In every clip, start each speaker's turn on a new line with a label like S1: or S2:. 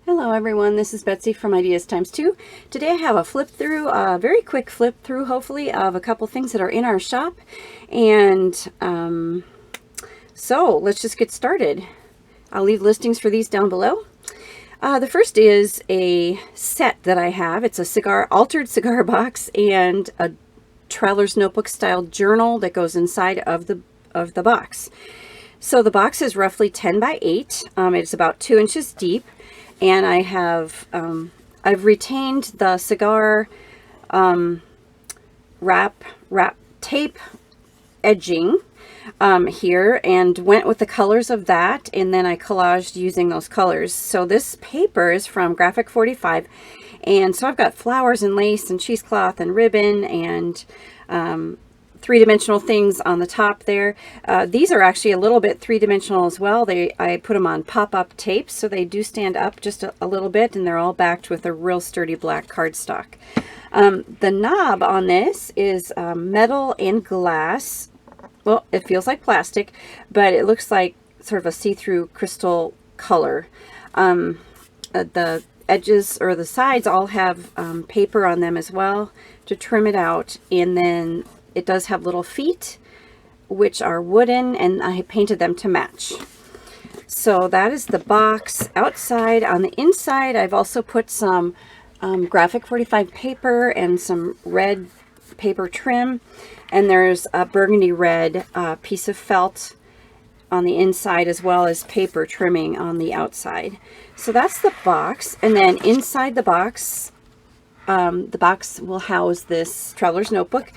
S1: Hello everyone, this is Betsy from Ideas Times 2. Today I have a flip through, a very quick flip through hopefully, of a couple things that are in our shop. And so let's just get started. I'll leave listings for these down below. The first is a set that I have. It's a cigar, altered cigar box and a traveler's notebook style journal that goes inside of the box. So the box is roughly 10 by 8. It's about 2 inches deep. And I have, I've retained the cigar wrap tape edging here and went with the colors of that, and then I collaged using those colors. So this paper is from Graphic 45, and so I've got flowers and lace and cheesecloth and ribbon and three-dimensional things on the top there. These are actually a little bit three-dimensional as well. I put them on pop-up tape, so they do stand up just a little bit, and they're all backed with a real sturdy black cardstock. The knob on this is metal and glass. Well, it feels like plastic, but it looks like sort of a see-through crystal color. The edges or the sides all have paper on them as well to trim it out, and then it does have little feet, which are wooden, and I painted them to match. So that is the box outside. On the inside, I've also put some Graphic 45 paper and some red paper trim, and there's a burgundy red piece of felt on the inside, as well as paper trimming on the outside. So that's the box, and then inside the box will house this traveler's notebook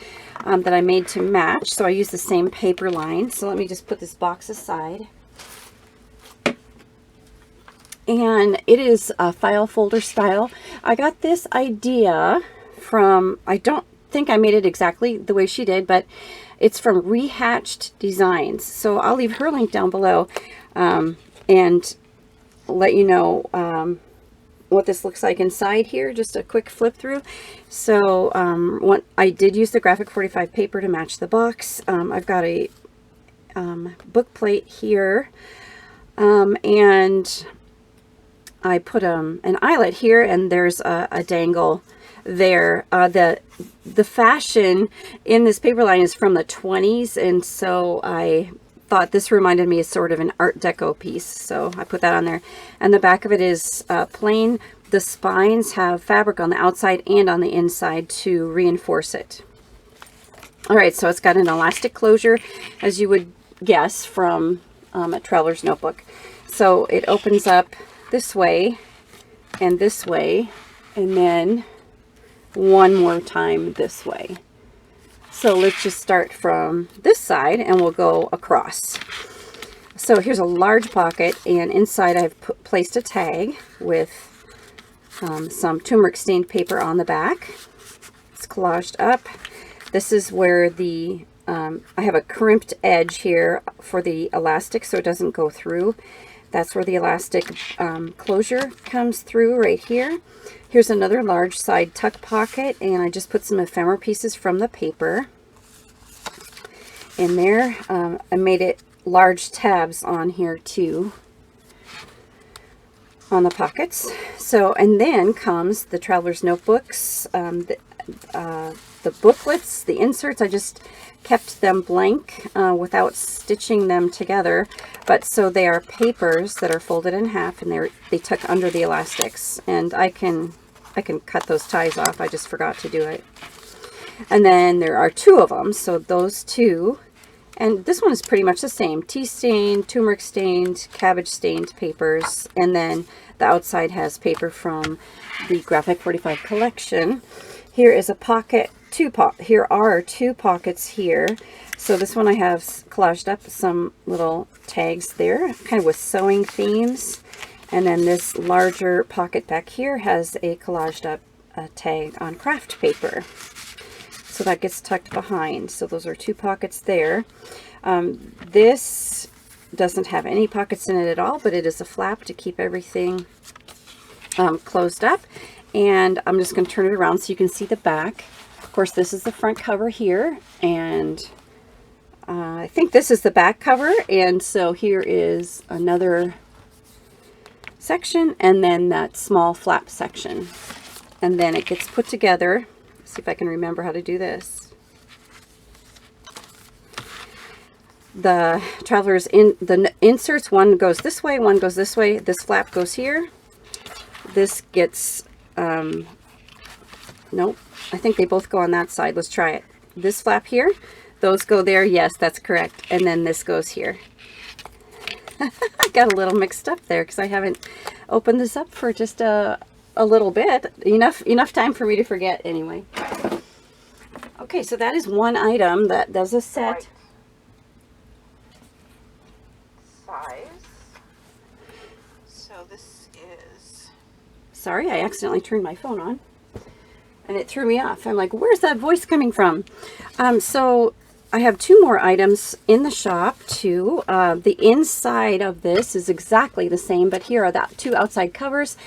S1: that I made to match. So I use the same paper line. So let me just put this box aside. And it is a file folder style. I got this idea from, I don't think I made it exactly the way she did, but it's from Rehatched Designs. So I'll leave her link down below and let you know what this looks like inside here. Just a quick flip through. So I did use the Graphic 45 paper to match the box. I've got a book plate here, and I put an eyelet here, and there's a dangle there. The fashion in this paper line is from the 20s, and so I thought this reminded me of sort of an Art Deco piece, so I put that on there. And the back of it is plain. The spines have fabric on the outside and on the inside to reinforce it. All right, so it's got an elastic closure, as you would guess from a traveler's notebook. So it opens up this way, and then one more time this way. So let's just start from this side, and we'll go across. So here's a large pocket, and inside I've placed a tag with some turmeric stained paper on the back. It's collaged up. This is where the I have a crimped edge here for the elastic so it doesn't go through. That's where the elastic closure comes through right here. Here's another large side tuck pocket, and I just put some ephemera pieces from the paper in there. I made it large tabs on here too, on the pockets. So, and then comes the traveler's notebooks, the booklets, the inserts. I just kept them blank without stitching them together, but so they are papers that are folded in half, and they tuck under the elastics, and I can cut those ties off. I just forgot to do it. And then there are two of them, so those two, and this one is pretty much the same: tea stained, turmeric stained, cabbage stained papers, and then the outside has paper from the Graphic 45 collection. Here is a pocket. Here are two pockets here. So this one I have collaged up some little tags there, kind of with sewing themes. And then this larger pocket back here has a collaged up tag on craft paper. So that gets tucked behind. So those are two pockets there. This doesn't have any pockets in it at all, but it is a flap to keep everything closed up. And I'm just going to turn it around so you can see the back. Of course, this is the front cover here, and I think this is the back cover. And so here is another section and then that small flap section. And then it gets put together. Let's see if I can remember how to do this. The travelers in the inserts, one goes this way, one goes this way. This flap goes here. This gets, nope, I think they both go on that side. Let's try it. This flap here, those go there. Yes, that's correct. And then this goes here. I got a little mixed up there because I haven't opened this up for just a little bit. Enough time for me to forget anyway. Okay, so that is one item that does a set.
S2: Size. So this is...
S1: Sorry, I accidentally turned my phone on and it threw me off. I'm like, where's that voice coming from? So I have two more items in the shop too. The inside of this is exactly the same, but here are the two outside covers.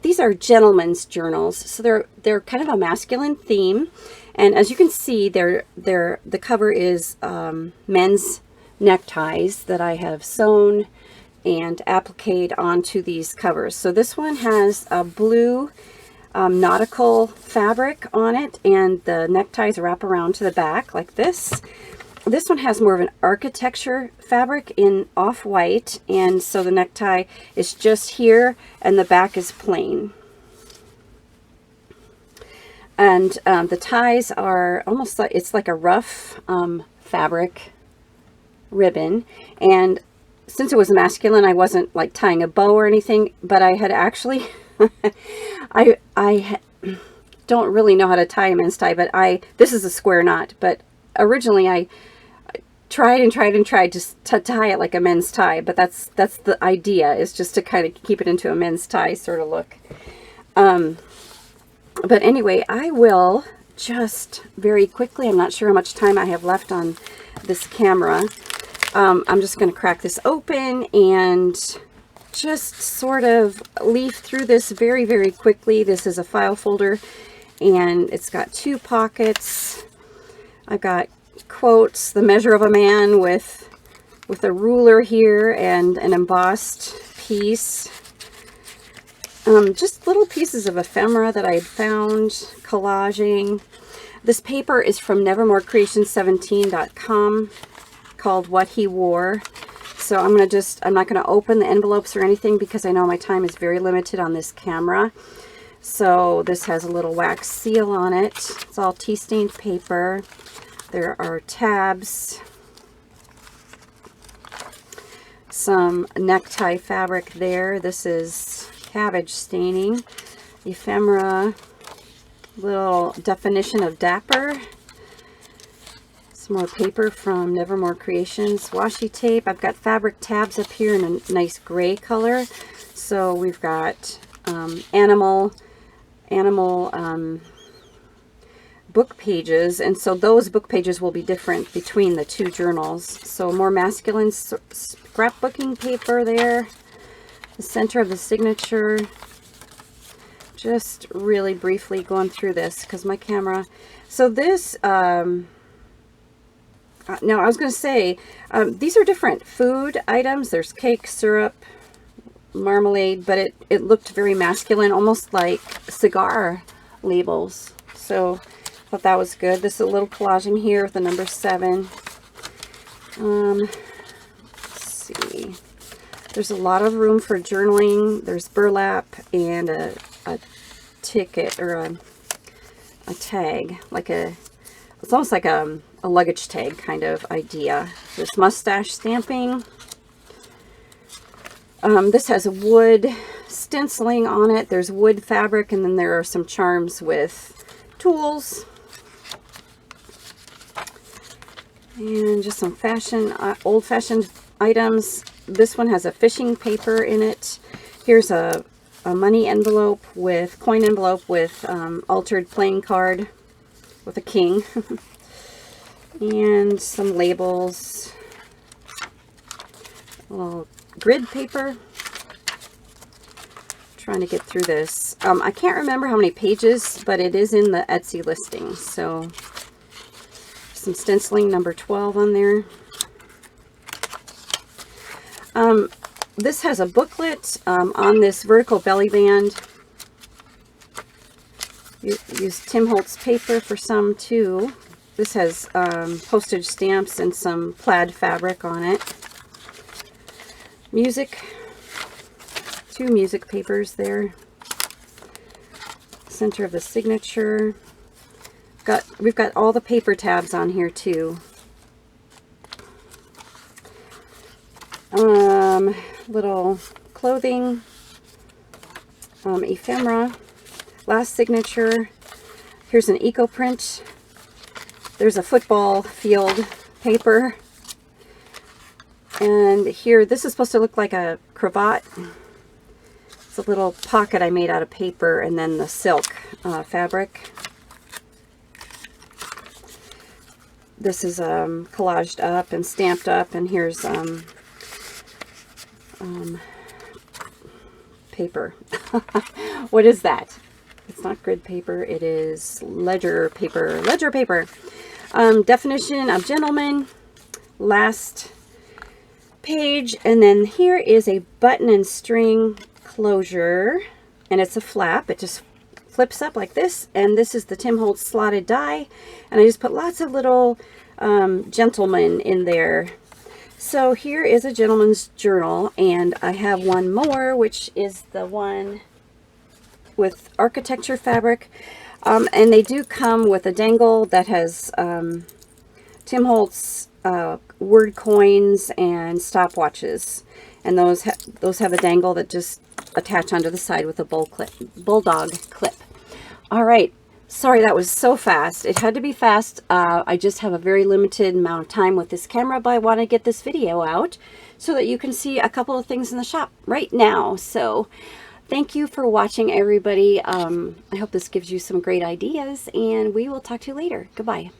S1: These are gentlemen's journals, so they're kind of a masculine theme, and as you can see, the cover is men's neckties that I have sewn and appliqued onto these covers. So this one has a blue nautical fabric on it, and the neckties wrap around to the back like this. This one has more of an architecture fabric in off-white, and so the necktie is just here and the back is plain. And the ties are almost like, it's like a rough fabric ribbon, and since it was masculine, I wasn't like tying a bow or anything, but I had actually I don't really know how to tie a men's tie, but this is a square knot, but originally I tried to tie it like a men's tie, but that's the idea, is just to kind of keep it into a men's tie sort of look. But anyway, I will just very quickly, I'm not sure how much time I have left on this camera. I'm just going to crack this open and just sort of leaf through this very, very quickly. This is a file folder, and it's got two pockets. I've got quotes, the measure of a man with a ruler here and an embossed piece. Just little pieces of ephemera that I had found, collaging. This paper is from nevermorecreation17.com called What He Wore. So I'm not going to open the envelopes or anything because I know my time is very limited on this camera. So this has a little wax seal on it. It's all tea-stained paper. There are tabs, some necktie fabric there. This is cabbage staining, ephemera, little definition of dapper, some more paper from Nevermore Creations, washi tape. I've got fabric tabs up here in a nice gray color. So we've got animal book pages, and so those book pages will be different between the two journals. So more masculine scrapbooking paper there, the center of the signature. Just really briefly going through this because my camera, so this no, I was going to say these are different food items. There's cake, syrup, marmalade, but it looked very masculine, almost like cigar labels. So thought that was good. This is a little collaging here with the number 7. Let's see. There's a lot of room for journaling. There's burlap and a ticket or a tag, like it's almost like a luggage tag kind of idea. There's mustache stamping. This has a wood stenciling on it. There's wood fabric, and then there are some charms with tools. And just some old-fashioned items. This one has a fishing paper in it. Here's a money envelope with, coin envelope with altered playing card with a king. And some labels. A little grid paper. Trying to get through this. I can't remember how many pages, but it is in the Etsy listing. So some stenciling, number 12 on there. this has a booklet on this vertical belly band. Use Tim Holtz paper for some too. This has postage stamps and some plaid fabric on it. Music, 2 music papers there. Center of the signature. We've got all the paper tabs on here too. Little clothing, ephemera, last signature. Here's an eco print. There's a football field paper. And here, this is supposed to look like a cravat. It's a little pocket I made out of paper, and then the silk fabric. This is collaged up and stamped up, and here's paper. What is that? It's not grid paper, it is ledger paper. Ledger paper. Definition of gentleman. Last page, and then here is a button and string closure, and it's a flap. It just flips up like this, and this is the Tim Holtz slotted die, and I just put lots of little gentlemen in there. So here is a gentleman's journal, and I have one more, which is the one with architecture fabric, and they do come with a dangle that has Tim Holtz word coins and stopwatches, and those have a dangle that just attach onto the side with a bulldog clip. All right, sorry that was so fast. It had to be fast. I just have a very limited amount of time with this camera, but I want to get this video out so that you can see a couple of things in the shop right now. So thank you for watching, everybody. I hope this gives you some great ideas, and we will talk to you later. Goodbye.